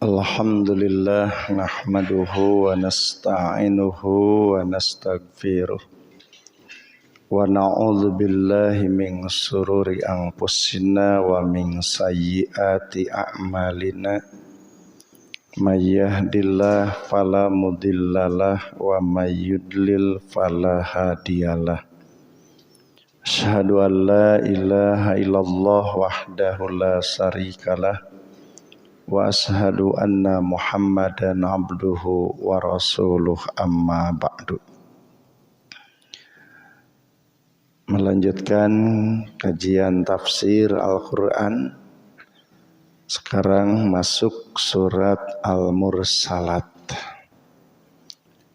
Alhamdulillah nahmaduhu wa nasta'inuhu wa nastaghfiruh wa na'udzu billahi min sururi anfusina wa min sayyiati a'malina may yahdihillahu fala mudhillalah wa may yudlil fala hadiyalah. Asyhadu an la ilaha illallah wahdahu la syarikalah wa ashadu anna Muhammadan abduhu wa rasuluh amma ba'du. Melanjutkan kajian tafsir Al-Quran. Sekarang masuk surat Al-Mursalat.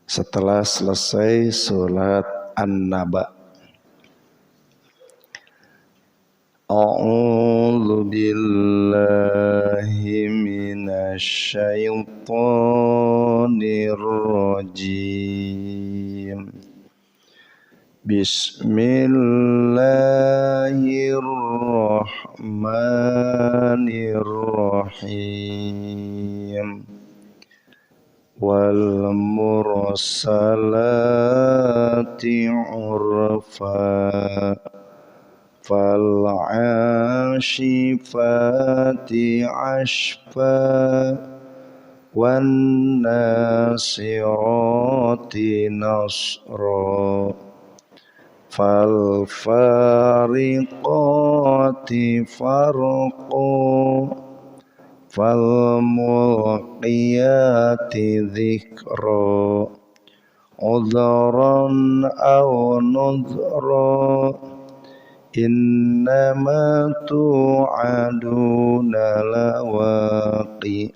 Setelah selesai surat An-Naba. A'udzu billahi minasy syaithanir rajim. Bismillahirrahmanirrahim. Wal mursalati urfa fal 'ashifati 'ashfa wan nasirati nasra fal fariqati farqa fal mulqiyati dzikra udhran aw nudhra innama tu'aduna lawaqi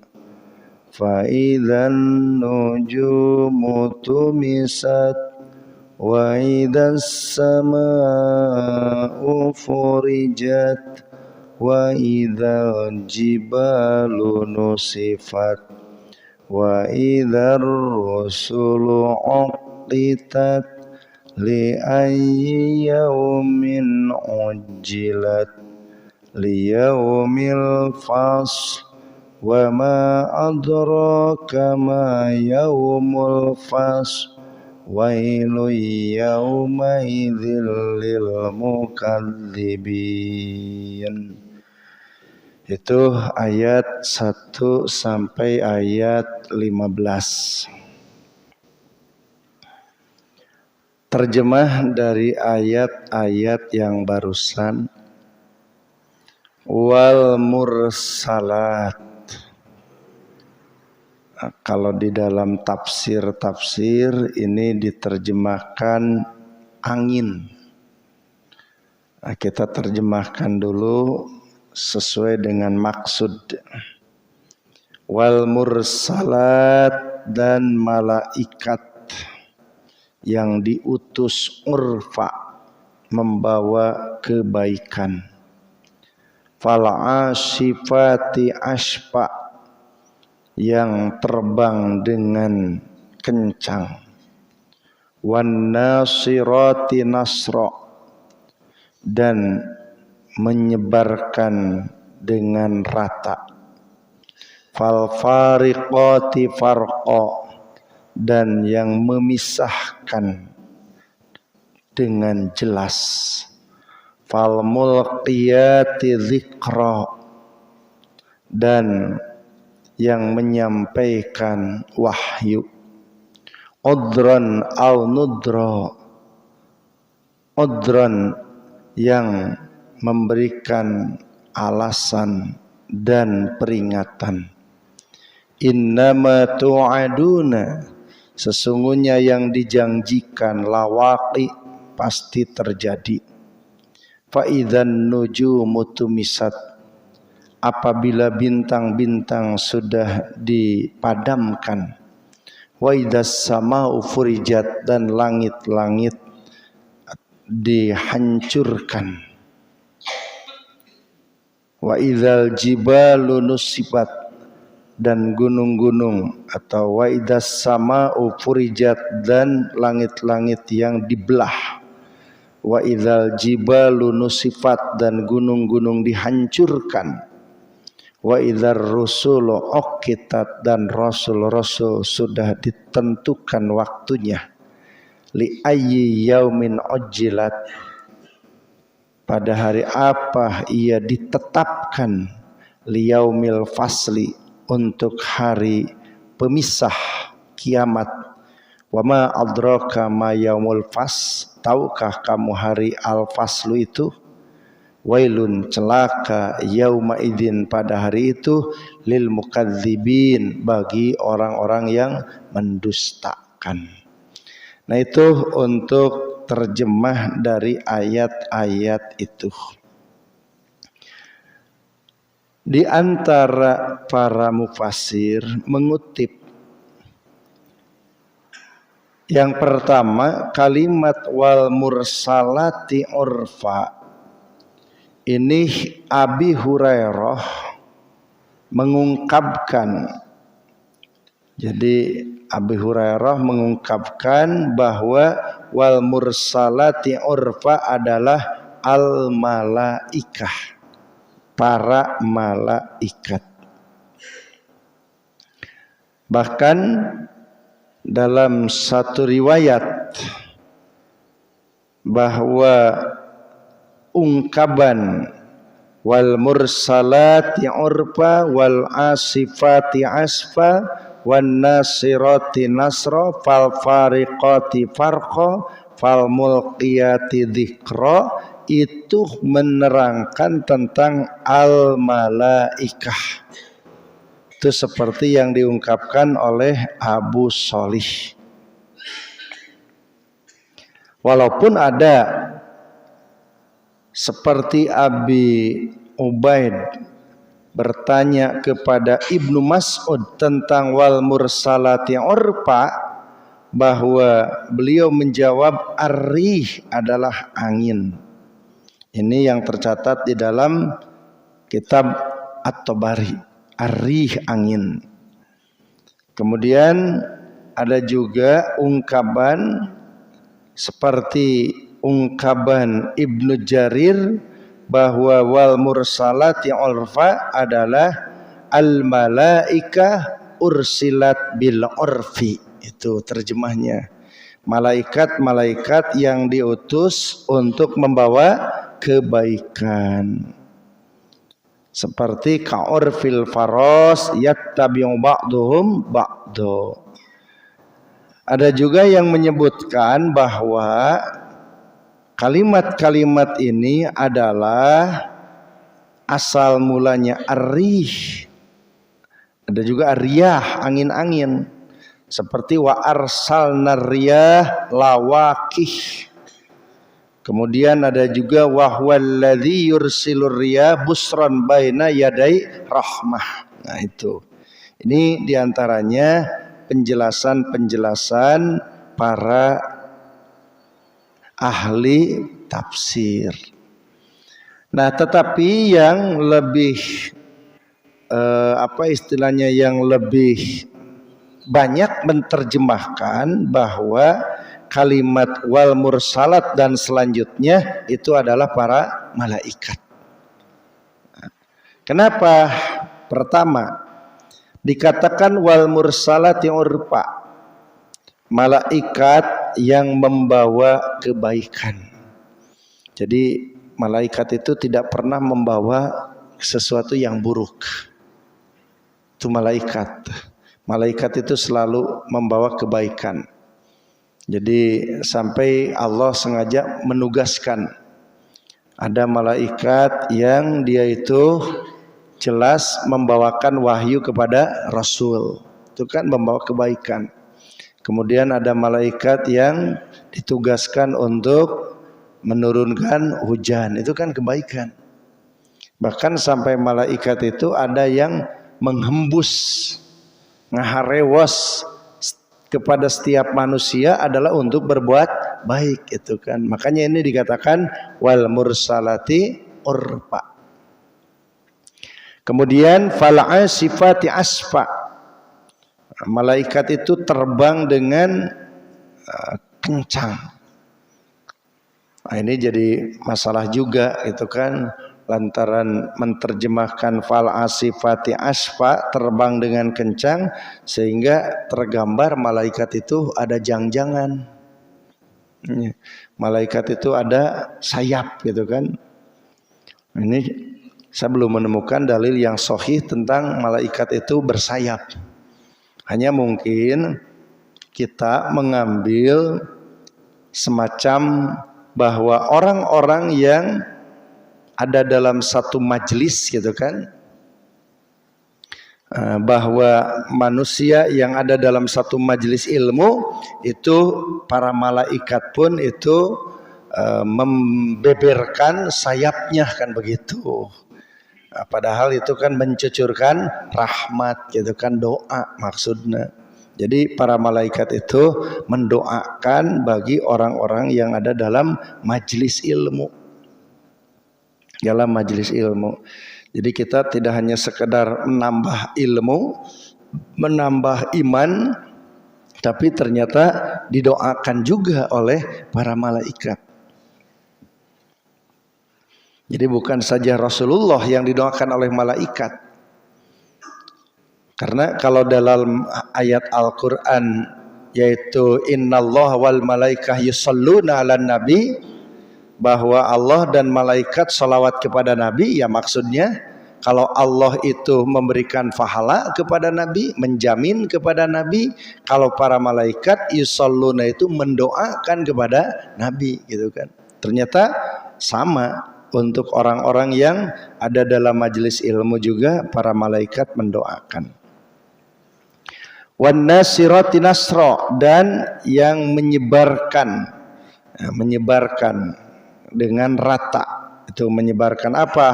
fa idzan nujumu tumisat wa idzas samaa'u furijat wa idzal jibalu nusifat wa idzar rusulu uqitat li ayyi yaumin ujjilat li yaumil fasl wa ma adraka ma yaumul fasl wailun yauma idzil lil mukadzibin. Itu ayat 1 sampai ayat 15. Terjemah dari ayat-ayat yang barusan. Wal mursalat. Kalau di dalam tafsir ini diterjemahkan angin. Kita terjemahkan dulu sesuai dengan maksud. Wal mursalat, dan malaikat yang diutus urfa membawa kebaikan. Fal 'ashifati ashfa, yang terbang dengan kencang. Wan nasirati nasra, dan menyebarkan dengan rata. Fal fariqati farqa, dan yang memisahkan dengan jelas. Fal mulqiyati dzikra, dan yang menyampaikan wahyu. Udran au nudra, udran yang memberikan alasan dan peringatan. Innama tu'aduna, sesungguhnya yang dijanjikan lawaqi, pasti terjadi. Fa idzan nujumu tumisat, apabila bintang-bintang sudah dipadamkan. Wa idzas samaa'u furijat, dan langit-langit dihancurkan. Wa idzal jibalu nusibat, dan gunung-gunung, atau wa idzas samaa'u furijat, dan langit-langit yang dibelah. wa idzal jibalu nusifat, dan gunung-gunung dihancurkan, wa idzar rusulu uqitat, dan rasul-rasul sudah ditentukan waktunya, li ayyi yaumin ujjilat, pada hari apa ia ditetapkan, li yaumil fasli, untuk hari pemisah kiamat. Wa ma adraka ma yaumul fas, tahukah kamu hari al-faslu itu? Wailun, celaka, yauma idzin, pada hari itu, lil mukadzibin, bagi orang-orang yang mendustakan. Nah, itu untuk terjemah dari ayat-ayat itu. Di antara para mufassir mengutip yang pertama, kalimat wal mursalati urfa, ini Abi Hurairah mengungkapkan. Jadi Abi Hurairah mengungkapkan bahwa wal mursalati urfa adalah al malaikah, para malaikat. Bahkan dalam satu riwayat bahwa ungkapan wal mursalati urfa wal asifati asfa wan nasirati nasra fal fariqati farqa fal mulqiyati dzikra, itu menerangkan tentang al malaikah. Itu seperti yang diungkapkan oleh Abu Sholih. Walaupun ada seperti Abi Ubaid bertanya kepada Ibnu Mas'ud tentang wal mursalati urfa, bahwa beliau menjawab ar-rih adalah angin. Ini yang tercatat di dalam kitab At-Tabari, ar-rih, angin. Kemudian ada juga ungkapan seperti ungkapan Ibnu Jarir bahwa wal mursalati urfa adalah al malaika ursilat bil urfi. Itu terjemahnya, malaikat-malaikat yang diutus untuk membawa kebaikan. Seperti ka'urfil faros yattabi'u ba'duhum ba'du. Ada juga yang menyebutkan bahwa kalimat-kalimat ini adalah asal mulanya ar-rih. Ada juga ar-riyah, angin-angin. Seperti wa arsalna riyah lawaqih. Kemudian ada juga wahwallazi yursilur riyah busran baina yaday rahmah. Nah, itu. Ini diantaranya penjelasan-penjelasan para ahli tafsir. Nah, tetapi yang lebih yang lebih banyak menerjemahkan bahwa kalimat wal mursalat dan selanjutnya itu adalah para malaikat. Kenapa? Pertama, dikatakan wal mursalati urfa, malaikat yang membawa kebaikan. Jadi malaikat itu tidak pernah membawa sesuatu yang buruk. Itu malaikat. Malaikat itu selalu membawa kebaikan. Jadi sampai Allah sengaja menugaskan ada malaikat yang dia itu jelas membawakan wahyu kepada Rasul. Itu kan membawa kebaikan. Kemudian ada malaikat yang ditugaskan untuk menurunkan hujan. Itu kan kebaikan. Bahkan sampai malaikat itu ada yang menghembus, ngaharewas kepada setiap manusia adalah untuk berbuat baik, itu kan. Makanya ini dikatakan wal mursalati urfa. Kemudian fal asifati asfa, malaikat itu terbang dengan kencang. Nah, ini jadi masalah juga itu kan, lantaran menerjemahkan fal asifati asfa, terbang dengan kencang, sehingga tergambar malaikat itu ada jangjangan. Malaikat itu ada sayap gitu kan. Ini saya belum menemukan dalil yang sahih tentang malaikat itu bersayap. Hanya mungkin kita mengambil semacam bahwa orang-orang yang ada dalam satu majelis gitu kan, bahwa manusia yang ada dalam satu majelis ilmu itu para malaikat pun itu membeberkan sayapnya kan begitu. Padahal itu kan mencucurkan rahmat gitu kan, doa maksudnya. Jadi para malaikat itu mendoakan bagi orang-orang yang ada dalam majelis ilmu. Dalam majelis ilmu. Jadi kita tidak hanya sekedar menambah ilmu, menambah iman, tapi ternyata didoakan juga oleh para malaikat. Jadi bukan saja Rasulullah yang didoakan oleh malaikat. Karena kalau dalam ayat Al-Quran yaitu innallaha wal malaikah yusalluna 'alan nabi, bahwa Allah dan malaikat salawat kepada Nabi, ya maksudnya kalau Allah itu memberikan pahala kepada Nabi, menjamin kepada Nabi, kalau para malaikat yusalluna itu mendoakan kepada Nabi gitu kan. Ternyata sama untuk orang-orang yang ada dalam majelis ilmu juga para malaikat mendoakan. Wan nasirati nasra, dan yang menyebarkan dengan rata. Itu menyebarkan apa?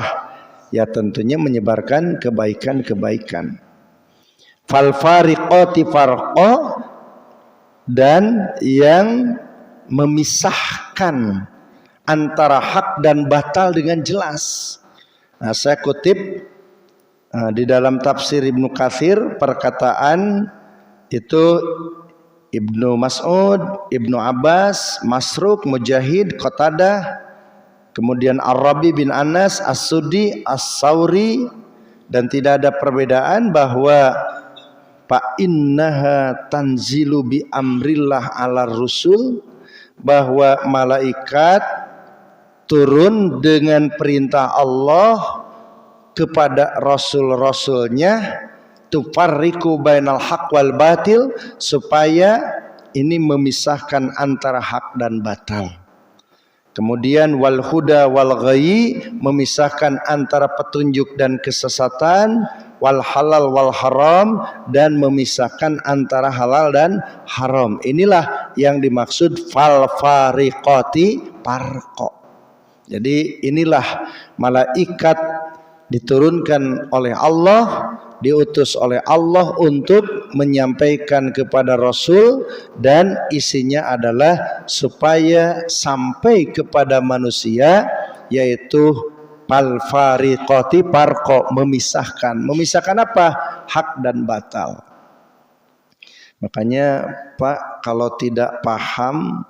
Ya tentunya menyebarkan kebaikan-kebaikan. Fal fariqati farqa, dan yang memisahkan antara hak dan batal dengan jelas. Nah, saya kutip di dalam tafsir Ibnu Katsir perkataan itu Ibnu Mas'ud, Ibnu Abbas, Masruq, Mujahid, Qatadah, kemudian Ar-Rabi bin Anas, As-Sudi, As-Sauri, dan tidak ada perbedaan bahwa fa innaha tanzilu bi amrillah ala rusul, bahwa malaikat turun dengan perintah Allah kepada rasul-rasulnya, tufarriqu bainal haq wal batil, supaya ini memisahkan antara hak dan batal. Kemudian wal huda wal ghayyi, memisahkan antara petunjuk dan kesesatan, wal halal wal haram, dan memisahkan antara halal dan haram. Inilah yang dimaksud fal fariqati farqa. Jadi inilah malaikat diturunkan oleh Allah, diutus oleh Allah untuk menyampaikan kepada Rasul, dan isinya adalah supaya sampai kepada manusia, yaitu fal fariqati farqa, memisahkan apa? Hak dan batal. Makanya Pak, kalau tidak paham,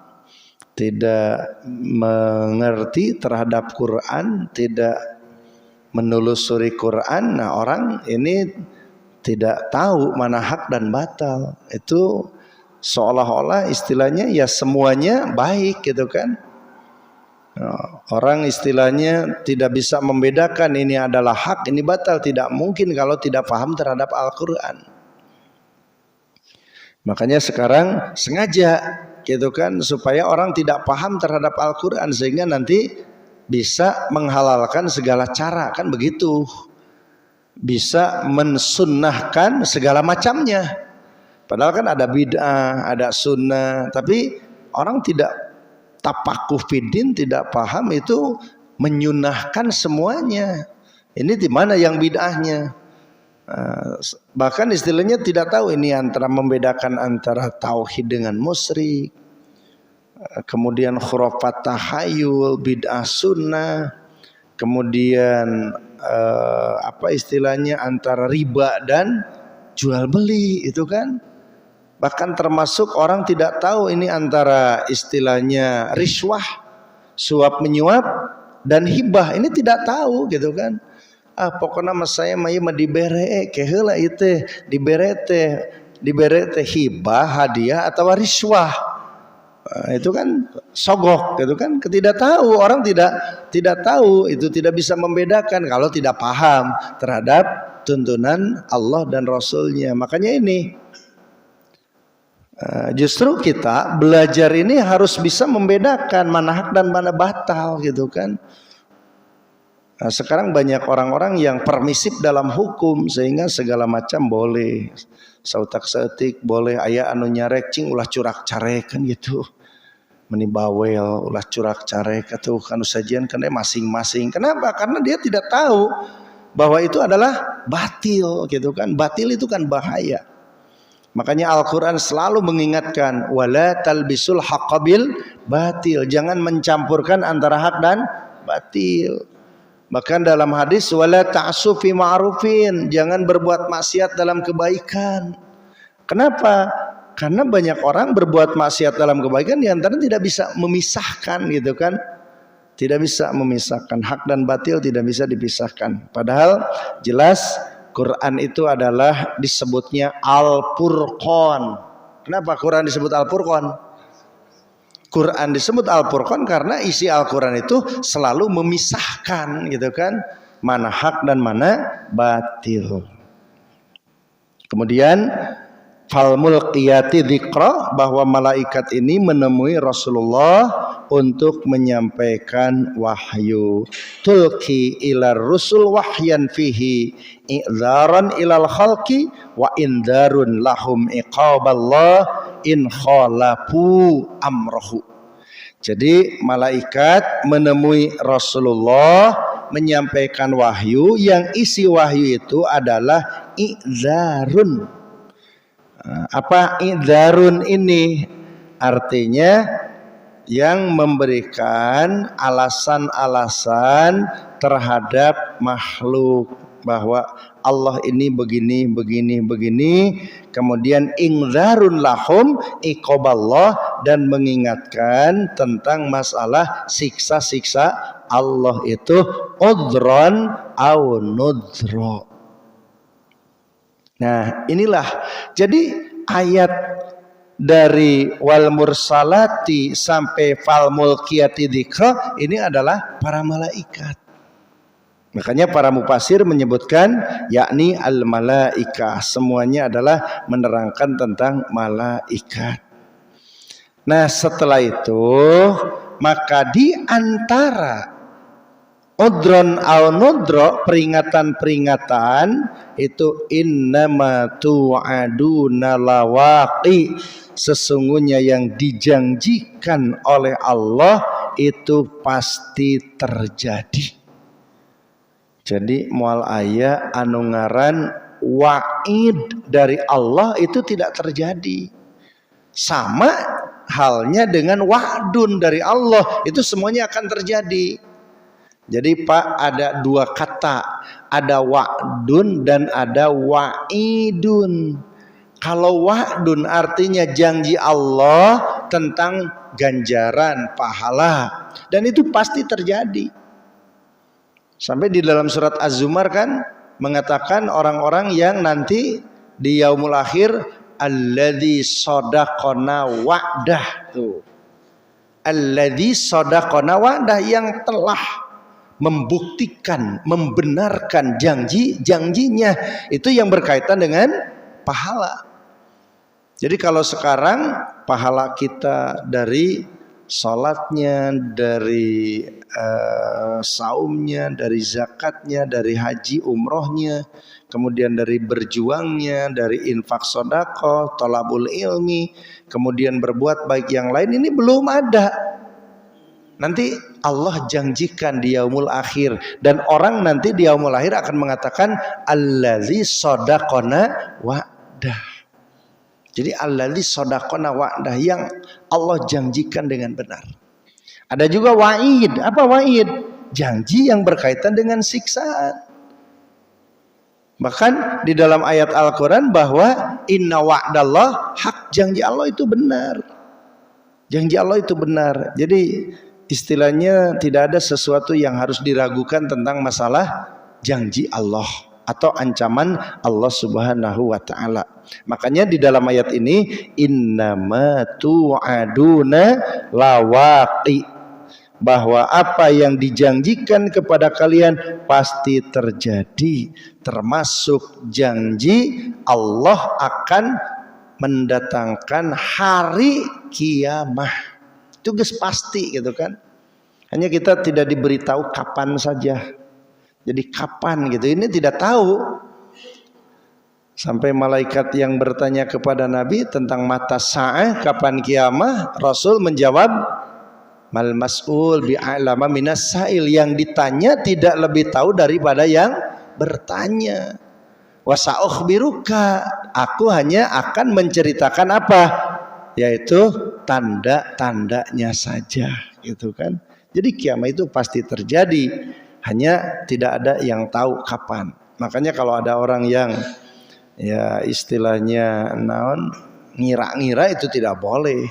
tidak mengerti terhadap Quran, tidak menelusuri Quran, nah orang ini tidak tahu mana hak dan batal. Itu seolah-olah istilahnya ya semuanya baik gitu kan. Orang istilahnya tidak bisa membedakan ini adalah hak, ini batal. Tidak mungkin kalau tidak paham terhadap Al-Quran. Makanya sekarang sengaja gitu kan, supaya orang tidak paham terhadap Al-Quran, sehingga nanti bisa menghalalkan segala cara kan begitu, bisa mensunnahkan segala macamnya. Padahal kan ada bid'ah, ada sunnah, tapi orang tidak tapakuh fiddin, tidak paham itu menyunahkan semuanya. Ini di mana yang bid'ahnya? Bahkan istilahnya tidak tahu ini antara membedakan antara tauhid dengan musyrik, kemudian khurafat tahayul, bid'ah sunnah, kemudian apa istilahnya antara riba dan jual beli itu kan. Bahkan termasuk orang tidak tahu ini antara istilahnya riswah suap menyuap dan hibah ini tidak tahu gitu kan. Pokoknya mas saya mah dibere keheula ieu teh dibere teh hibah hadiah atau riswah. Itu kan sogok gitu kan, ketidaktahu orang tidak tahu, itu tidak bisa membedakan kalau tidak paham terhadap tuntunan Allah dan Rasulnya. Makanya ini justru kita belajar ini harus bisa membedakan mana hak dan mana batal gitu kan. Sekarang banyak orang-orang yang permisif dalam hukum sehingga segala macam boleh, sautak setik boleh, aya anu nyarek cing ulah curak carek kan gitu, meni bawel ulah curak carek atuh kan sajian kan masing-masing. Kenapa? Karena dia tidak tahu bahwa itu adalah batil gitu kan. Batil itu kan bahaya. Makanya Al-Quran selalu mengingatkan wala talbisul haqqa bil batil, jangan mencampurkan antara hak dan batil. Bahkan dalam hadis wala ta'su fi ma'rufin, jangan berbuat maksiat dalam kebaikan. Kenapa? Karena banyak orang berbuat maksiat dalam kebaikan diantara tidak bisa memisahkan gitu kan. Tidak bisa memisahkan hak dan batil, tidak bisa dipisahkan. Padahal jelas Quran itu adalah disebutnya Al-Furqan. Kenapa Quran disebut Al-Furqan? Quran disebut Al-Furqan karena isi Al-Quran itu selalu memisahkan gitu kan, mana hak dan mana batil. Kemudian fal mulqiyati dzikra, bahwa malaikat ini menemui Rasulullah untuk menyampaikan wahyu. Tulki ilar rusul wahyan fihi i'dzaran ilal khalqi wa indarun lahum iqaballah in khalafu amrohu. Jadi malaikat menemui Rasulullah menyampaikan wahyu, yang isi wahyu itu adalah i'dzarun. Apa i'dzarun ini? Artinya yang memberikan alasan-alasan terhadap makhluk bahwa Allah ini begini, kemudian ingzarun lahum iqaballah, dan mengingatkan tentang masalah siksa-siksa Allah itu udron au nudro. Nah inilah jadi ayat dari wal mursalati sampai fal mulkiyati dzikra ini adalah para malaikat. Makanya para mufasir menyebutkan yakni al-malaikah, semuanya adalah menerangkan tentang malaikat. Nah setelah itu maka di antara udron au nudro, peringatan-peringatan itu innama tu'aduna lawaqi, sesungguhnya yang dijanjikan oleh Allah itu pasti terjadi. Jadi mual aya anu ngaran wa'id dari Allah itu tidak terjadi. Sama halnya dengan wa'dun dari Allah, itu semuanya akan terjadi. Jadi Pak, ada dua kata, ada wa'dun dan ada wa'idun. Kalau wa'dun artinya janji Allah tentang ganjaran pahala, dan itu pasti terjadi. Sampai di dalam surat Az-Zumar kan mengatakan orang-orang yang nanti di yaumul akhir alladzi sadaqana wa'dah, tuh alladzi sadaqana wa'dah, yang telah membuktikan, membenarkan janjinya, itu yang berkaitan dengan pahala. Jadi kalau sekarang pahala kita dari salatnya, dari saumnya, dari zakatnya, dari haji umrohnya, kemudian dari berjuangnya, dari infak sedekah, thalabul ilmi, kemudian berbuat baik yang lain, ini belum ada. Nanti Allah janjikan di yaumul akhir, dan orang nanti di yaumul akhir akan mengatakan allazi sadaqana wa'dah. Jadi allazi sadaqana wa'dah, yang Allah janjikan dengan benar. Ada juga wa'id. Apa wa'id? Janji yang berkaitan dengan siksaan. Bahkan di dalam ayat Al-Quran bahwa inna wa'dallah hak, janji Allah itu benar. Janji Allah itu benar. Jadi istilahnya tidak ada sesuatu yang harus diragukan tentang masalah janji Allah atau ancaman Allah Subhanahu wa taala. Makanya di dalam ayat ini innama tu'aduna lawaqi, bahwa apa yang dijanjikan kepada kalian pasti terjadi, termasuk janji Allah akan mendatangkan hari kiamah. Itu guys pasti gitu kan. Hanya kita tidak diberitahu kapan saja. Jadi kapan gitu, ini tidak tahu. Sampai malaikat yang bertanya kepada Nabi tentang mata sa'ah, kapan kiamah, Rasul menjawab, mal mas'ul bi'alama minas sa'il, yang ditanya tidak lebih tahu daripada yang bertanya. Wa sa'ukhbiruka, aku hanya akan menceritakan apa? Yaitu tanda-tandanya saja, gitu kan. Jadi kiamat itu pasti terjadi, hanya tidak ada yang tahu kapan. Makanya kalau ada orang yang ya istilahnya ngira-ngira, itu tidak boleh.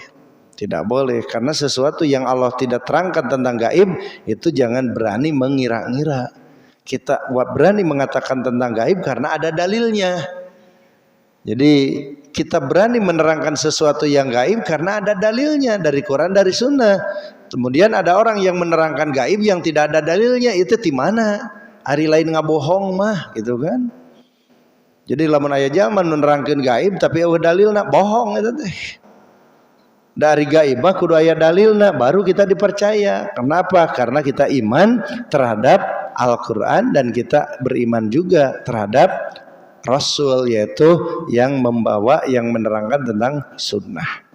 Tidak boleh, karena sesuatu yang Allah tidak terangkan tentang gaib itu jangan berani mengira-ngira. Kita berani mengatakan tentang gaib karena ada dalilnya. Jadi kita berani menerangkan sesuatu yang gaib karena ada dalilnya dari Quran, dari Sunnah. Kemudian ada orang yang menerangkan gaib yang tidak ada dalilnya, itu di mana? Hari lain ngabohong mah, gitu kan? Jadi lamun aya zaman menerangkan gaib tapi dalilna bohong itu teh. Dari gaib kudu aya dalilna baru kita dipercaya. Kenapa? Karena kita iman terhadap Al-Quran dan kita beriman juga terhadap Rasul, yaitu yang membawa, yang menerangkan tentang sunnah.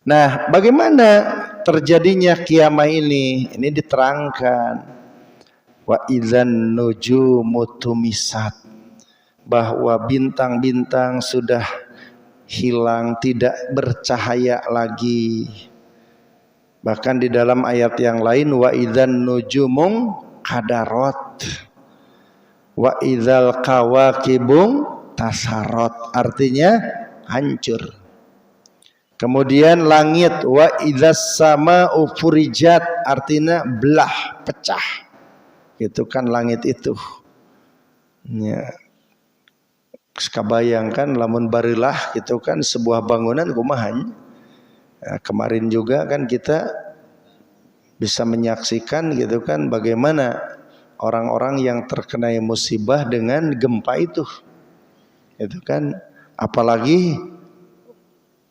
Nah, bagaimana terjadinya kiamah ini? Ini diterangkan. Wa idzan nujumu tumisat, bahwa bintang-bintang sudah hilang, tidak bercahaya lagi. Bahkan di dalam ayat yang lain, wa idzan nujumung qadarot, wa idzal kawakibung tasarot, artinya hancur. Kemudian langit, wa idzas sama'u furijat, artinya belah, pecah. Itu kan langit itu. Ya. Kabayangkan lamun barilah gitu kan sebuah bangunan kumahan. Nah, kemarin juga kan kita bisa menyaksikan gitu kan bagaimana orang-orang yang terkena musibah dengan gempa itu kan, apalagi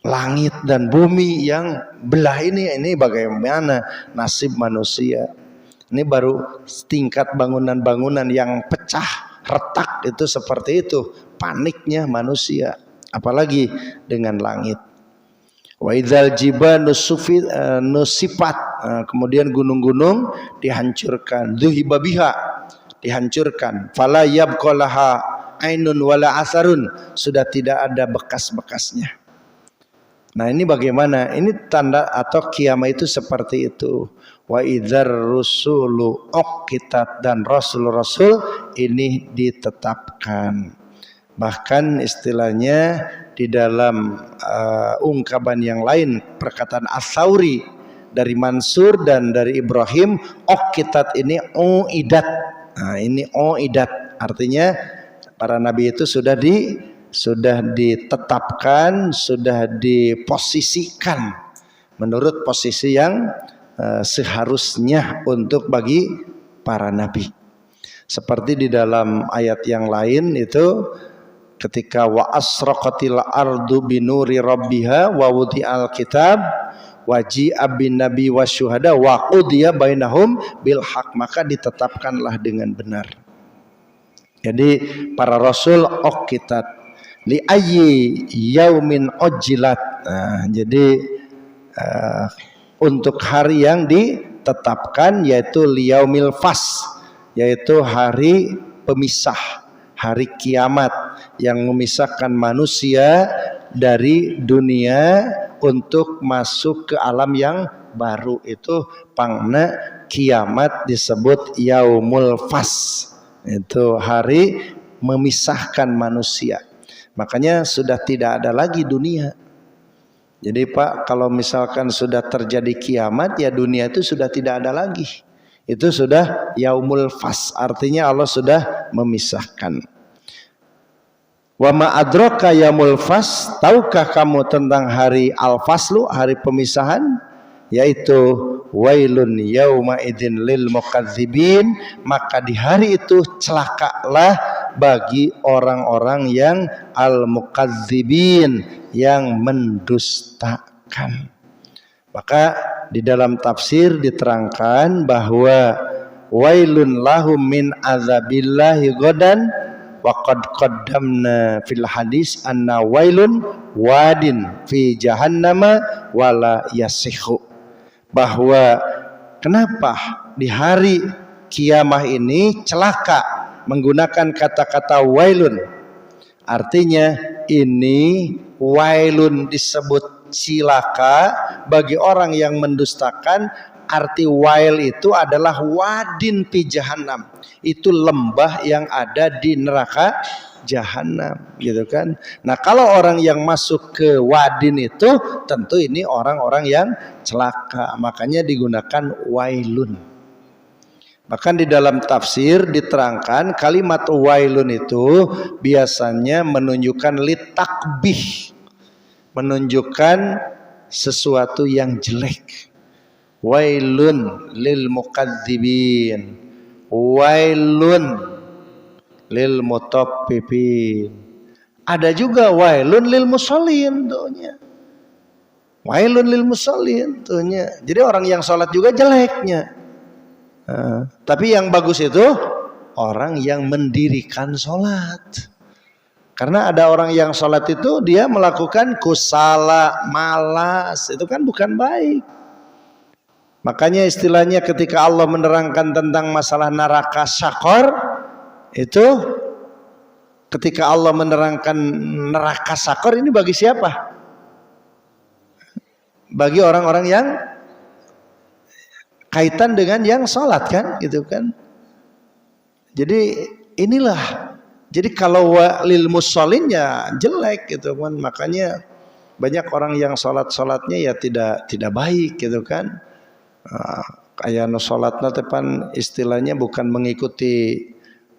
langit dan bumi yang belah ini bagaimana nasib manusia. Ini baru tingkat bangunan-bangunan yang pecah, retak, itu seperti itu paniknya manusia, apalagi dengan langit. Wa idzal jibalu nusifat, kemudian gunung-gunung dihancurkan, dzuhiba biha, dihancurkan, fala yabqalaha ainun wala asarun, sudah tidak ada bekas-bekasnya. Nah, ini bagaimana? Ini tanda atau kiamat itu seperti itu. Wa idzar rusulu uqitat, dan rasul-rasul ini ditetapkan. Bahkan istilahnya di dalam ungkapan yang lain, perkataan As-Sauri dari Mansur dan dari Ibrahim, uqitat ini uidat. Nah, ini uidat artinya para nabi itu sudah ditetapkan, sudah diposisikan menurut posisi yang seharusnya untuk bagi para nabi. Seperti di dalam ayat yang lain itu ketika wa asraqatil ardu binuri rabbiha wa wudi'al kitab wa ji'a bin nabi wasyuhada wa qudiya bainahum bil haq, maka ditetapkanlah dengan benar. Jadi para rasul uqitat li ayyi yaumin ujilat. Nah, jadi untuk hari yang ditetapkan, yaitu liyaumil fas, yaitu hari pemisah, hari kiamat yang memisahkan manusia dari dunia untuk masuk ke alam yang baru. Itu pangna kiamat disebut yaumul fas, itu hari memisahkan manusia. Makanya sudah tidak ada lagi dunia. Jadi Pak, kalau misalkan sudah terjadi kiamat, ya dunia itu sudah tidak ada lagi. Itu sudah yaumul fas, artinya Allah sudah memisahkan. Wa ma adraka yaumul fas, tahukah kamu tentang hari al-faslu, hari pemisahan? Yaitu wailun yauma idzin lil mukadzibin, maka di hari itu celakalah bagi orang-orang yang al-mukadzibin, yang mendustakan. Maka di dalam tafsir diterangkan bahwa wailun lahum min azabillahi godan wa qad qaddamna fil hadis anna wailun wadin fi jahannama wala yasihu, bahwa kenapa di hari kiamah ini celaka, menggunakan kata-kata wailun, artinya ini wailun disebut cilaka bagi orang yang mendustakan. Arti wail itu adalah wadin fi jahannam, itu lembah yang ada di neraka jahanam, gitu kan. Nah, kalau orang yang masuk ke wadin itu tentu ini orang-orang yang celaka, makanya digunakan wailun. Bahkan di dalam tafsir diterangkan kalimat wailun itu biasanya menunjukkan litakbih, menunjukkan sesuatu yang jelek. Wailun lil mukadzibin, wailun lil mutaffifin. Ada juga wailun lil musallin tuhnya. Wailun lil musallin tuhnya. Jadi orang yang sholat juga jeleknya. Tapi yang bagus itu orang yang mendirikan sholat. Karena ada orang yang sholat itu dia melakukan kusala, malas, itu kan bukan baik. Makanya istilahnya ketika Allah menerangkan tentang masalah neraka syakor, itu ketika Allah menerangkan neraka syakor ini bagi siapa? Bagi orang-orang yang kaitan dengan yang sholat kan, gitu kan. Jadi inilah, jadi kalau lil musallin ya jelek gitu kan. Makanya banyak orang yang sholatnya ya tidak baik gitu kan. Kayak no sholatnya tepan istilahnya bukan mengikuti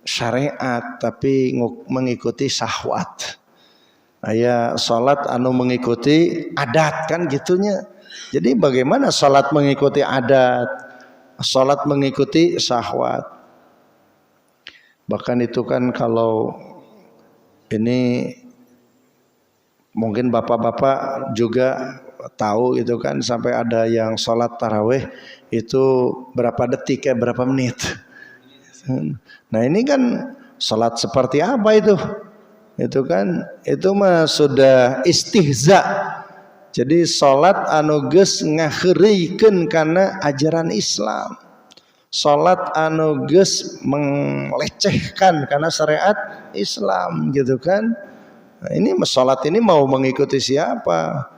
syariat tapi mengikuti syahwat. Kayak sholat anu mengikuti adat kan gitunya. Jadi bagaimana sholat mengikuti adat, sholat mengikuti syahwat. Bahkan itu kan kalau ini mungkin bapak-bapak juga tahu itu kan, sampai ada yang sholat taraweh itu berapa detik ya, berapa menit. Nah ini kan sholat seperti apa itu? Itu kan itu mah sudah istihza. Jadi sholat anu geus ngaheureuikeun kana ajaran Islam. Sholat anu geus melecehkan karena syariat Islam, gitu kan. Nah, ini sholat ini mau mengikuti siapa?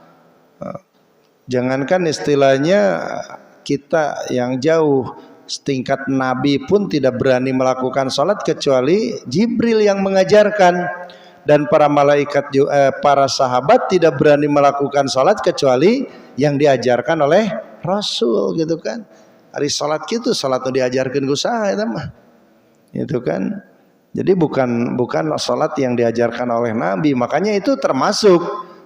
Jangankan istilahnya kita yang jauh, setingkat Nabi pun tidak berani melakukan sholat kecuali Jibril yang mengajarkan, dan para malaikat para sahabat tidak berani melakukan sholat kecuali yang diajarkan oleh Rasul, gitu kan. Hari sholat gitu, sholat itu diajarkan usaha itu mah, itu kan. Jadi bukan sholat yang diajarkan oleh Nabi. Makanya itu termasuk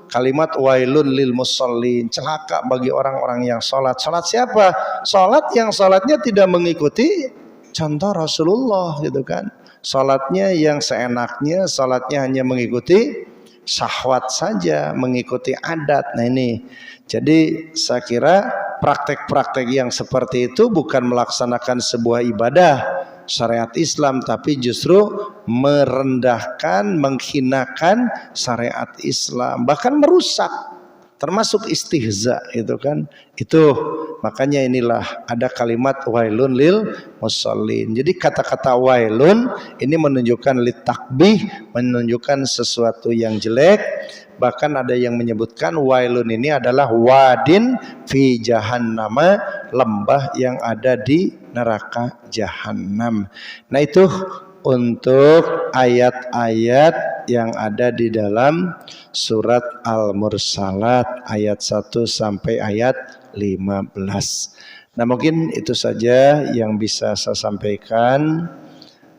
kalimat wailun lil musallin, celaka bagi orang-orang yang sholat. Sholat siapa? Sholat yang sholatnya tidak mengikuti contoh Rasulullah, gitu kan. Sholatnya yang seenaknya, sholatnya hanya mengikuti syahwat saja, mengikuti adat. Nah ini, jadi saya kira praktek-praktek yang seperti itu bukan melaksanakan sebuah ibadah syariat Islam, tapi justru merendahkan, menghinakan syariat Islam, bahkan merusak, termasuk istihza, itu kan. Itu makanya inilah ada kalimat wailun lil musallin. Jadi kata-kata wailun ini menunjukkan litakbih, menunjukkan sesuatu yang jelek. Bahkan ada yang menyebutkan wailun ini adalah wadin fi jahannama, lembah yang ada di neraka jahanam. Nah itu untuk ayat-ayat yang ada di dalam surat Al-Mursalat ayat 1 sampai ayat 15. Nah, mungkin itu saja yang bisa saya sampaikan,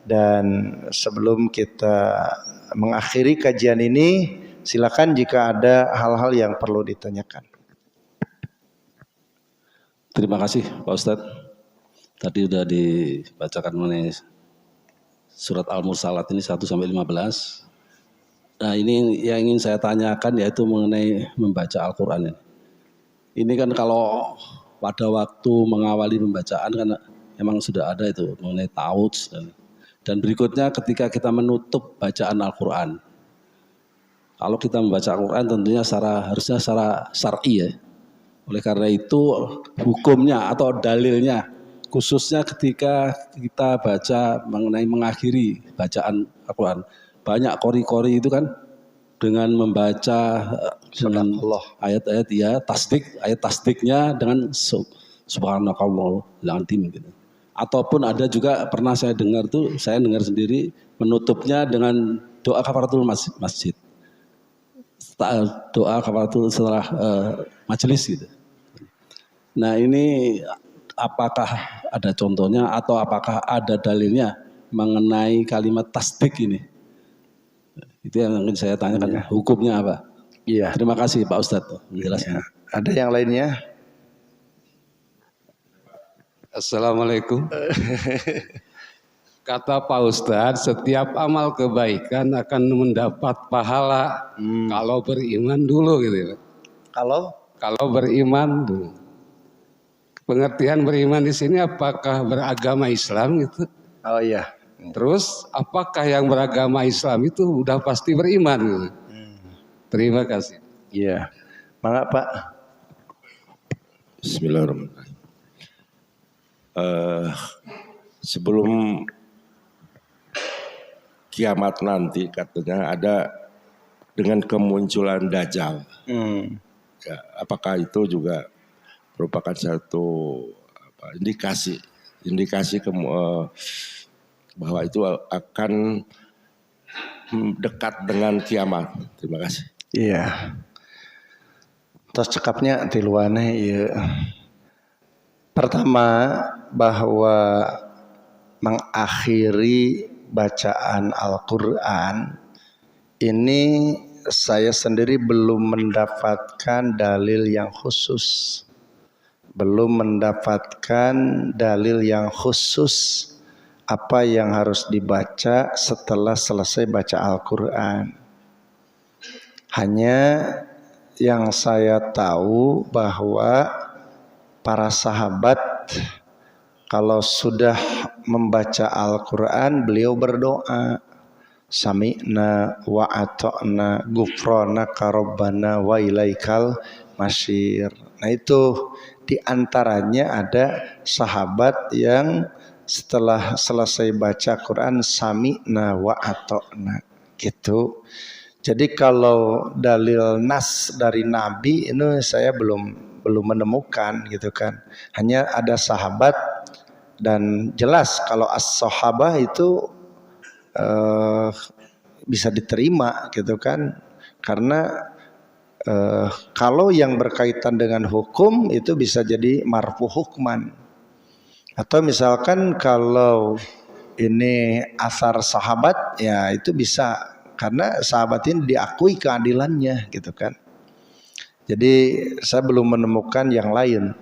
dan sebelum kita mengakhiri kajian ini, silakan jika ada hal-hal yang perlu ditanyakan. Terima kasih Pak Ustadz. Tadi sudah dibacakan mengenai surat Al-Mursalat ini 1 sampai 15. Nah, ini yang ingin saya tanyakan yaitu mengenai membaca Al-Qur'an ini. Ini kan kalau pada waktu mengawali pembacaan kan memang sudah ada itu mengenai ta'awudz dan berikutnya ketika kita menutup bacaan Al-Qur'an. Kalau kita membaca Al-Qur'an tentunya harusnya secara syar'i ya. Oleh karena itu hukumnya atau dalilnya khususnya ketika kita baca mengenai mengakhiri bacaan Al-Qur'an, banyak qori-qori itu kan dengan membaca dengan ayat-ayat ya tasdik, ayat tasdiknya dengan subhanakallahul azim gitu. Ataupun ada juga pernah saya dengar sendiri menutupnya dengan doa kafaratul masjid. Doa kafaratul setelah majelis gitu. Nah, ini apakah ada contohnya atau apakah ada dalilnya mengenai kalimat tasdik ini? Itu yang ingin saya tanyakan, hukumnya apa? Iya. Terima kasih Pak Ustadz menjelaskan. Ada yang lainnya? Assalamualaikum. Kata Pak Ustadz, setiap amal kebaikan akan mendapat pahala kalau beriman dulu gitu. Kalau beriman dulu. Pengertian beriman di sini apakah beragama Islam gitu? Oh iya. Terus apakah yang beragama Islam itu udah pasti beriman gitu? Terima kasih. Iya. Mangga Pak. Bismillahirrahmanirrahim. Sebelum kiamat nanti katanya ada dengan kemunculan Dajjal. Ya, apakah itu juga merupakan satu indikasi bahwa itu akan dekat dengan kiamat. Terima kasih. Iya. Terus cekapnya tiluannya ya. Pertama, bahwa mengakhiri bacaan Al-Quran ini saya sendiri belum mendapatkan dalil yang khusus. Belum mendapatkan dalil yang khusus apa yang harus dibaca setelah selesai baca Al-Quran. Hanya yang saya tahu bahwa para sahabat kalau sudah membaca Al-Quran beliau berdoa, sami'na wa ata'na ghufranaka rabbana wa ilaikal masyir. Nah, itu diantaranya ada sahabat yang setelah selesai baca Quran sami'na wa ata'na gitu. Jadi kalau dalil nas dari Nabi ini saya belum menemukan gitu kan. Hanya ada sahabat, dan jelas kalau as-sahabah itu bisa diterima gitu kan. Karena kalau yang berkaitan dengan hukum itu bisa jadi marfu hukman. Atau misalkan kalau ini asar sahabat ya itu bisa, karena sahabat ini diakui keadilannya gitu kan. Jadi saya belum menemukan yang lain.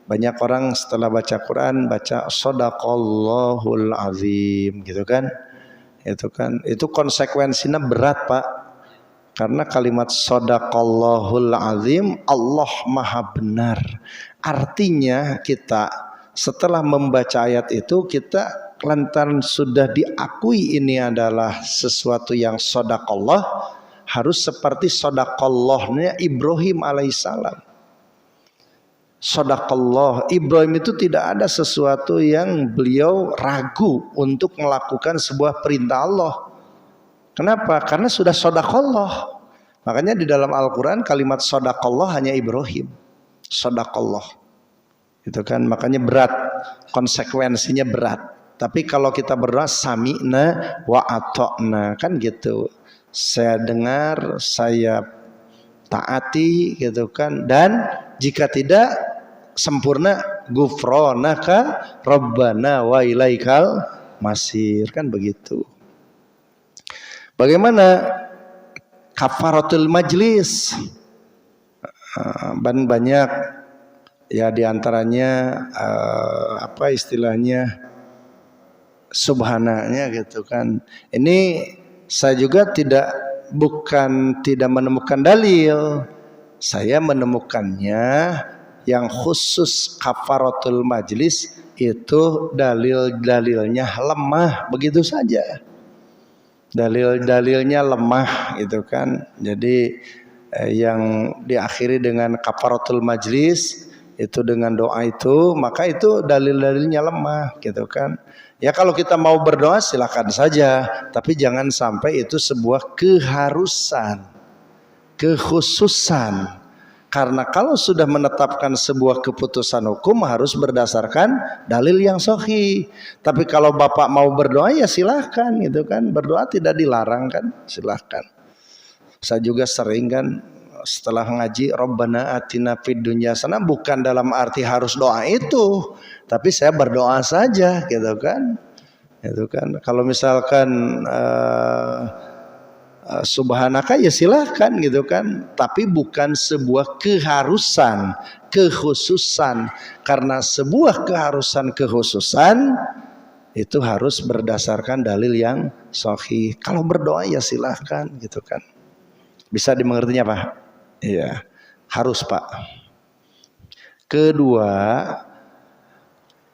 Banyak orang setelah baca Quran baca shadaqallahul azim gitu kan. Itu konsekuensinya berat Pak. Karena kalimat shadaqallahul azim, Allah maha benar. Artinya kita setelah membaca ayat itu kita lantaran sudah diakui ini adalah sesuatu yang shadaqallah, harus seperti shadaqallahnya Ibrahim alaihissalam. Shadaqallah, Ibrahim itu tidak ada sesuatu yang beliau ragu untuk melakukan sebuah perintah Allah. Kenapa? Karena sudah shadaqallah. Makanya di dalam Al-Quran kalimat shadaqallah hanya Ibrahim. Shadaqallah. Itu kan makanya berat. Konsekuensinya berat. Tapi kalau kita berdoa sami'na wa ata'na kan gitu. saya dengar, saya taati gitu kan, dan jika tidak sempurna ghufranaka rabbana wa ilaikal masir, kan begitu. Bagaimana kafaratul majlis? Banyak ya, diantaranya apa istilahnya, subhananya gitu kan. Ini saya juga bukan tidak menemukan dalil, saya menemukannya yang khusus kafaratul majlis itu dalil-dalilnya lemah, begitu saja. Dalil-dalilnya lemah gitu kan. Jadi yang diakhiri dengan kafaratul majlis itu dengan doa itu, maka itu dalil-dalilnya lemah gitu kan. Ya kalau kita mau berdoa silakan saja, tapi jangan sampai itu sebuah keharusan, kekhususan. Karena kalau sudah menetapkan sebuah keputusan hukum harus berdasarkan dalil yang sahih. Tapi kalau Bapak mau berdoa ya silahkan gitu kan, berdoa tidak dilarang kan, silahkan. Saya juga sering kan setelah ngaji Rabbana atina fid dunya hasanah, bukan dalam arti harus doa itu, tapi saya berdoa saja gitu kan. Itu kan kalau misalkan subhanaka ya silahkan gitu kan, tapi bukan sebuah keharusan, kekhususan. Karena sebuah keharusan, kekhususan itu harus berdasarkan dalil yang sahih. Kalau berdoa ya silahkan gitu kan. Bisa dimengertinya Pak? Iya, harus Pak. Kedua,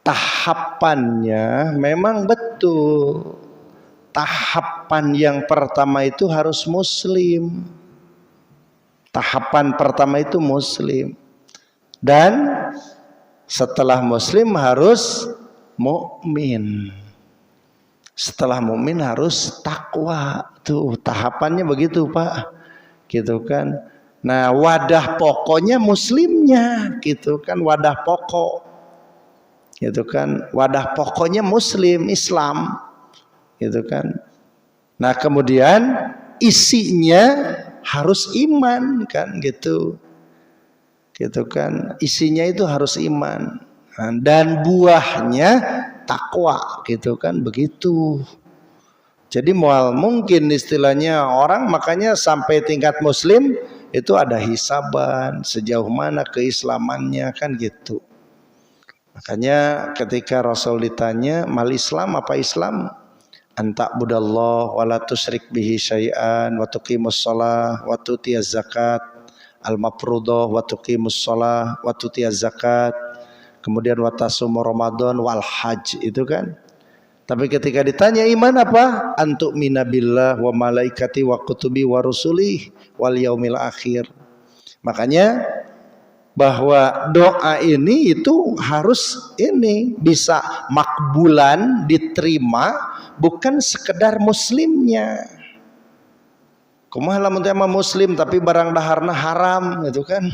tahapannya memang betul. Tahapan yang pertama itu harus muslim. Tahapan pertama itu muslim. Dan setelah muslim harus mukmin. Setelah mukmin harus takwa. Tuh tahapannya begitu Pak. Gitu kan. Nah, wadah pokoknya muslimnya gitu kan, wadah pokok. Gitu kan. Wadah pokoknya muslim, Islam. Gitu kan. Nah kemudian isinya harus iman kan gitu. Gitu kan. Isinya itu harus iman. Dan buahnya takwa gitu kan, begitu. Jadi mual mungkin istilahnya orang makanya sampai tingkat muslim itu ada hisaban sejauh mana keislamannya kan gitu. Makanya ketika Rasul ditanya mal Islam, apa Islam? Anta budallah wa la tusyrik bihi syai'an wa tuqimus shalah wa tutiyaz zakat al mafruḍah wa tuqimus shalah wa tutiyaz zakat, kemudian wa tasum ramadan wal hajj, itu kan. Tapi ketika ditanya iman apa? Antu minabillah wa malaikati wa kutubi wa rusulih wal yaumil akhir. Makanya bahwa doa ini itu harus ini bisa makbulan, diterima, bukan sekedar muslimnya. Kumaha lamun teh muslim tapi barang daharna haram gitu kan.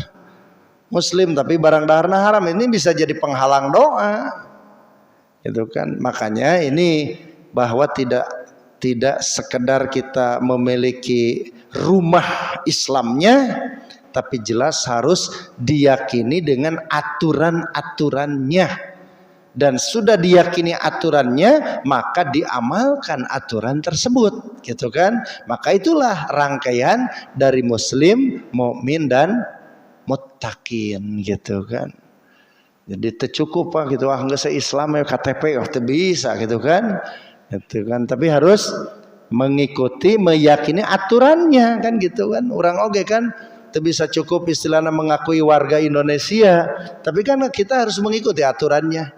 Muslim tapi barang daharna haram, ini bisa jadi penghalang doa. Gitu kan. Makanya ini bahwa tidak sekedar kita memiliki rumah Islamnya, tapi jelas harus diyakini dengan aturan-aturannya. Dan sudah diyakini aturannya, maka diamalkan aturan tersebut, gitu kan? Maka itulah rangkaian dari muslim, mukmin dan muttaqin, gitu kan? Jadi tercukup Pak gitu, enggak se-Islam ya KTP bisa gitu kan? Gitu kan? Tapi harus mengikuti, meyakini aturannya kan gitu kan? Orang oge kan bisa cukup istilahnya mengakui warga Indonesia, tapi kan kita harus mengikuti aturannya.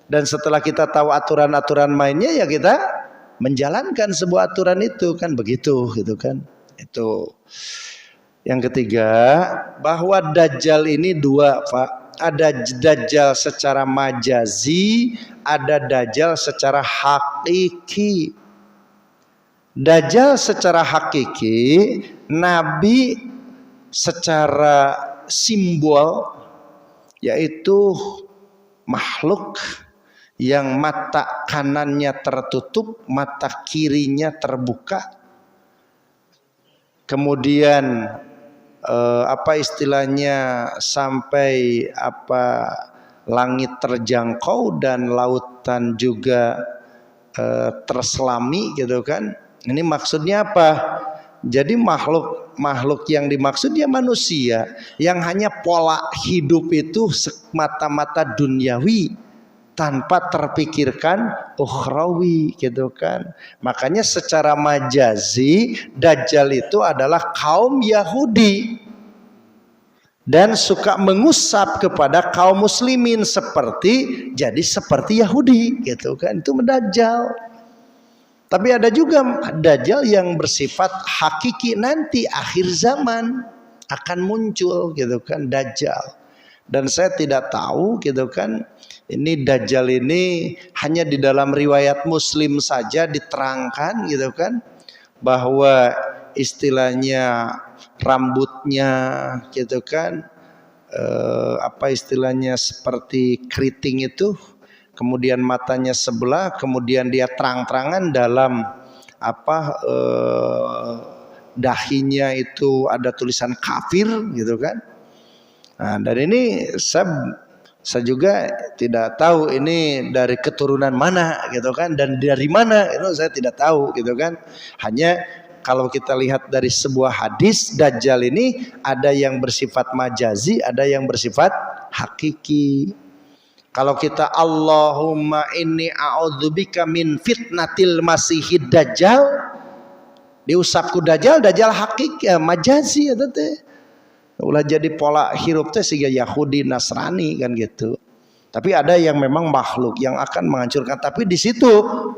Dan setelah kita tahu aturan-aturan mainnya, ya kita menjalankan sebuah aturan itu kan, begitu gitu kan. Itu yang ketiga, bahwa Dajjal ini dua Pak. Ada Dajjal secara majazi, ada Dajjal secara hakiki. Dajjal secara hakiki, Nabi secara simbol, yaitu makhluk yang mata kanannya tertutup, mata kirinya terbuka, kemudian apa istilahnya, sampai apa langit terjangkau dan lautan juga terselami gitu kan. Ini maksudnya apa? Jadi makhluk yang dimaksud ya manusia yang hanya pola hidup itu semata-mata duniawi tanpa terpikirkan ukhrawi gitu kan. Makanya secara majazi Dajjal itu adalah kaum Yahudi dan suka mengusap kepada kaum muslimin seperti Yahudi gitu kan. Itu Dajjal. Tapi ada juga Dajjal yang bersifat hakiki, nanti akhir zaman akan muncul gitu kan Dajjal. Dan saya tidak tahu gitu kan, ini Dajjal ini hanya di dalam riwayat Muslim saja diterangkan gitu kan, bahwa istilahnya rambutnya gitu kan, apa istilahnya seperti keriting itu, kemudian matanya sebelah, kemudian dia terang-terangan dalam apa dahinya itu ada tulisan kafir gitu kan. Nah, dan ini saya juga tidak tahu ini dari keturunan mana gitu kan, dan dari mana itu saya tidak tahu gitu kan. Hanya kalau kita lihat dari sebuah hadis, Dajjal ini ada yang bersifat majazi, ada yang bersifat hakiki. Kalau kita Allahumma inni a'udzubika min fitnatil masihid dajjal, diusapku Dajjal hakiki majazi ya teh. Ulah jadi pola hirup teh siga Yahudi Nasrani kan gitu. Tapi ada yang memang makhluk yang akan menghancurkan, tapi di situ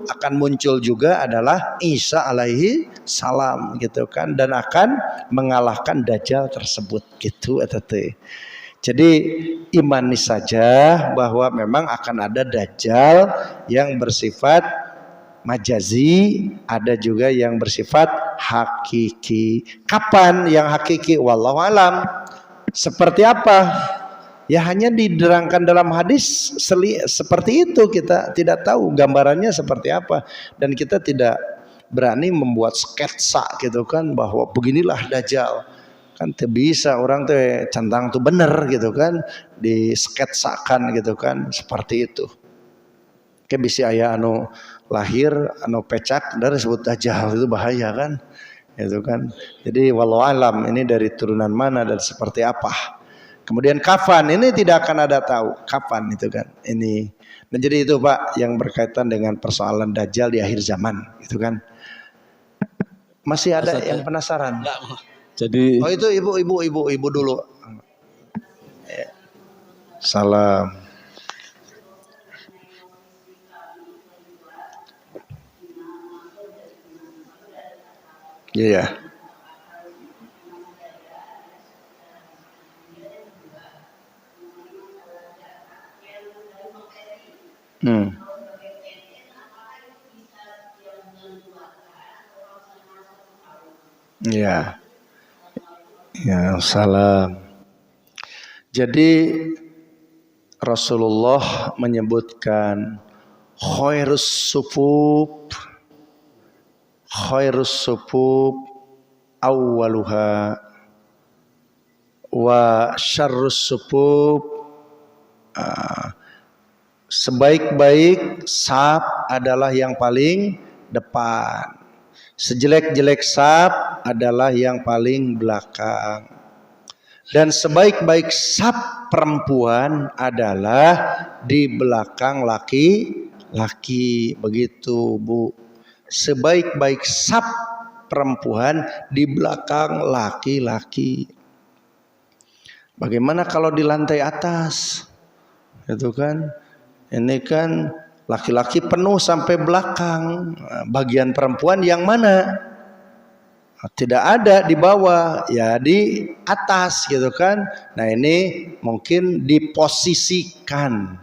akan muncul juga adalah Isa alaihi salam gitu kan, dan akan mengalahkan Dajjal tersebut gitu ya teh. Jadi imani saja bahwa memang akan ada Dajjal yang bersifat majazi, ada juga yang bersifat hakiki. Kapan yang hakiki? Wallahu alam. Seperti apa? Ya hanya diterangkan dalam hadis seperti itu, kita tidak tahu gambarannya seperti apa, dan kita tidak berani membuat sketsa gitu kan bahwa beginilah Dajjal. Kan bisa orang tuh centang tuh bener gitu kan, disketsakan gitu kan seperti itu. Kayak bisa aya anu lahir anu pecak dari sebut Dajjal, itu bahaya kan gitu kan. Jadi wallahu alam ini dari turunan mana dan seperti apa. Kemudian kapan, ini tidak akan ada tahu kapan itu kan ini. Nah, jadi itu Pak yang berkaitan dengan persoalan Dajjal di akhir zaman gitu kan. Masih ada yang penasaran? Enggak. Jadi oh itu ibu dulu. Salam. Iya. Ya. Ya, salam. Jadi Rasulullah menyebutkan khairus sufuf awwaluha wa syarrus sufuf, sebaik-baik saf adalah yang paling depan, sejelek-jelek saf adalah yang paling belakang, dan sebaik-baik saf perempuan adalah di belakang laki-laki. Begitu Bu, sebaik-baik saf perempuan di belakang laki-laki. Bagaimana kalau di lantai atas? Itu kan, ini kan laki-laki penuh sampai belakang, bagian perempuan yang mana? Tidak ada di bawah, ya di atas gitu kan. Nah ini mungkin diposisikan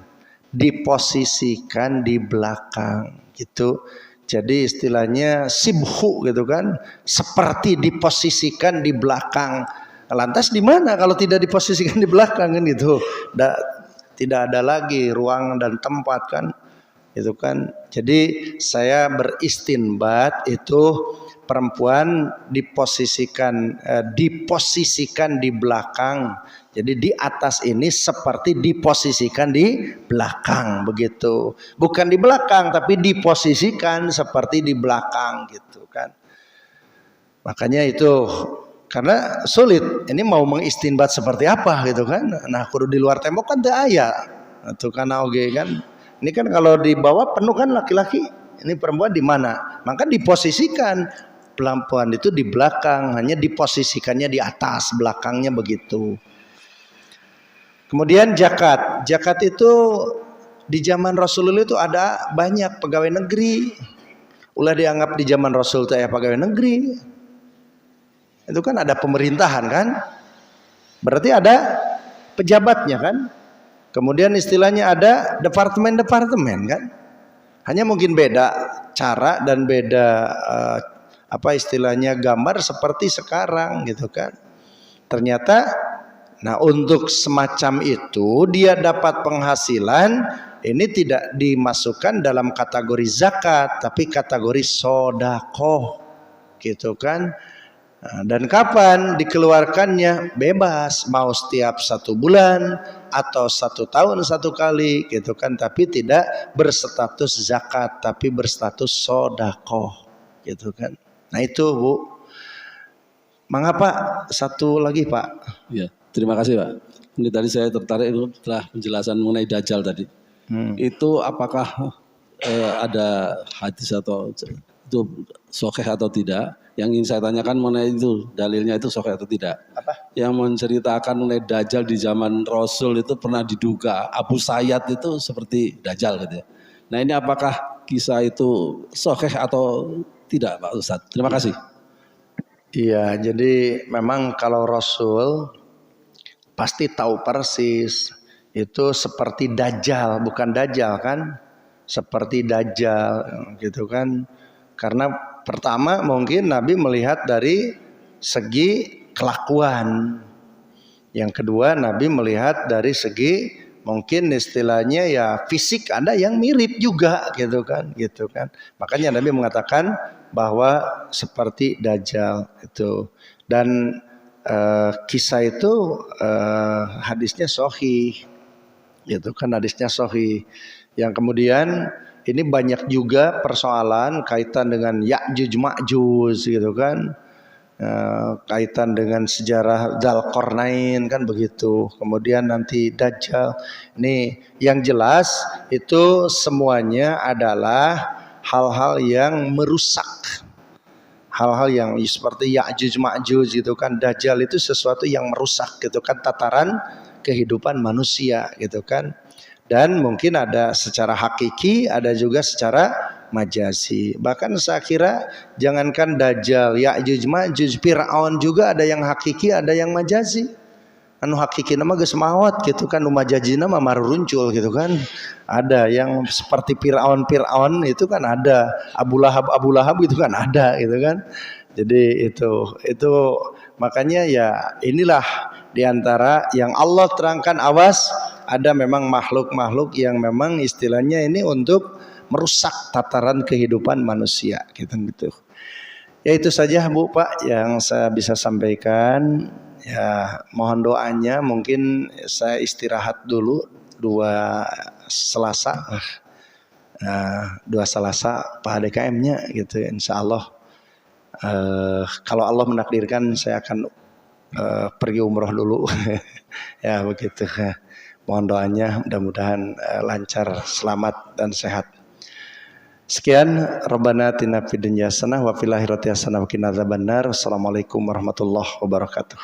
di belakang gitu. Jadi istilahnya sibhu gitu kan, seperti diposisikan di belakang. Lantas di mana kalau tidak diposisikan di belakang kan gitu? Tidak ada lagi ruang dan tempat kan. Itu kan. Jadi saya beristinbat itu perempuan diposisikan di belakang. Jadi di atas ini seperti diposisikan di belakang begitu. Bukan di belakang tapi diposisikan seperti di belakang gitu kan. Makanya itu karena sulit. Ini mau mengistinbat seperti apa gitu kan. Nah, kudu di luar tembok kan teu aya. Itu kan oge kan. Ini kan kalau di bawah penuh kan laki-laki. Ini perempuan di mana? Maka diposisikan perempuan itu di belakang, hanya diposisikannya di atas, belakangnya begitu. Kemudian zakat. Zakat itu di zaman Rasulullah itu ada banyak pegawai negeri. Ulah dianggap di zaman Rasul itu pegawai negeri. Itu kan ada pemerintahan kan? Berarti ada pejabatnya kan? Kemudian istilahnya ada departemen-departemen kan? Hanya mungkin beda cara dan beda istilahnya gambar seperti sekarang gitu kan. Ternyata nah untuk semacam itu dia dapat penghasilan ini tidak dimasukkan dalam kategori zakat tapi kategori sodakoh gitu kan. Nah, dan kapan dikeluarkannya? Bebas, mau setiap 1 bulan atau 1 tahun 1 kali gitu kan, tapi tidak berstatus zakat tapi berstatus sodakoh gitu kan. Nah itu Bu. Mengapa satu lagi Pak? Ya, terima kasih Pak. Ini tadi saya tertarik itu setelah penjelasan mengenai Dajjal tadi. Itu apakah ada hadis atau itu sahih atau tidak? Yang ingin saya tanyakan mengenai itu dalilnya itu sahih atau tidak? Apa? Yang menceritakan mengenai Dajjal di zaman Rasul itu pernah diduga Abu Sayyad itu seperti Dajjal gitu ya. Nah ini apakah kisah itu sahih atau tidak Pak Ustadz? Terima kasih. Iya, jadi memang kalau Rasul pasti tahu persis itu seperti Dajjal, bukan Dajjal kan? Seperti Dajjal gitu kan. Karena pertama mungkin Nabi melihat dari segi kelakuan. Yang kedua Nabi melihat dari segi mungkin istilahnya ya fisik ada yang mirip juga gitu kan. Makanya Nabi mengatakan bahwa seperti Dajjal itu. Dan kisah itu hadisnya sahih gitu kan, hadisnya sahih. Yang kemudian ini banyak juga persoalan kaitan dengan Ya'juj Ma'juj gitu kan, kaitan dengan sejarah Dzulqarnain kan begitu. Kemudian nanti Dajjal. Ini yang jelas itu semuanya adalah hal-hal yang merusak, hal-hal yang seperti Ya'juj Ma'juj gitu kan. Dajjal itu sesuatu yang merusak gitu kan tataran kehidupan manusia gitu kan. Dan mungkin ada secara hakiki, ada juga secara majazi. Bahkan saya kira jangankan Dajjal, Ya'juj Ma'juj, Fir'aun juga ada yang hakiki, ada yang majazi. Anu hakiki nama geus maot gitu kan, nu majazina mah maruruncul gitu kan. Ada yang seperti Fir'aun itu kan ada, Abu Lahab gitu kan ada gitu kan. Jadi itu makanya ya inilah diantara yang Allah terangkan, awas ada memang makhluk-makhluk yang memang istilahnya ini untuk merusak tataran kehidupan manusia gitu. Ya itu saja Bu Pak yang saya bisa sampaikan. Ya mohon doanya, mungkin saya istirahat dulu 2 Selasa. 2 Selasa Pak DKM-nya gitu insya Allah. Kalau Allah menakdirkan saya akan pergi umroh dulu. Ya begitu. Mohon doanya mudah-mudahan lancar, selamat dan sehat. Sekian, Rabbana atina fid dunya hasanah wa fil akhirati hasanah wa qina adzabannar. Wassalamualaikum warahmatullahi wabarakatuh.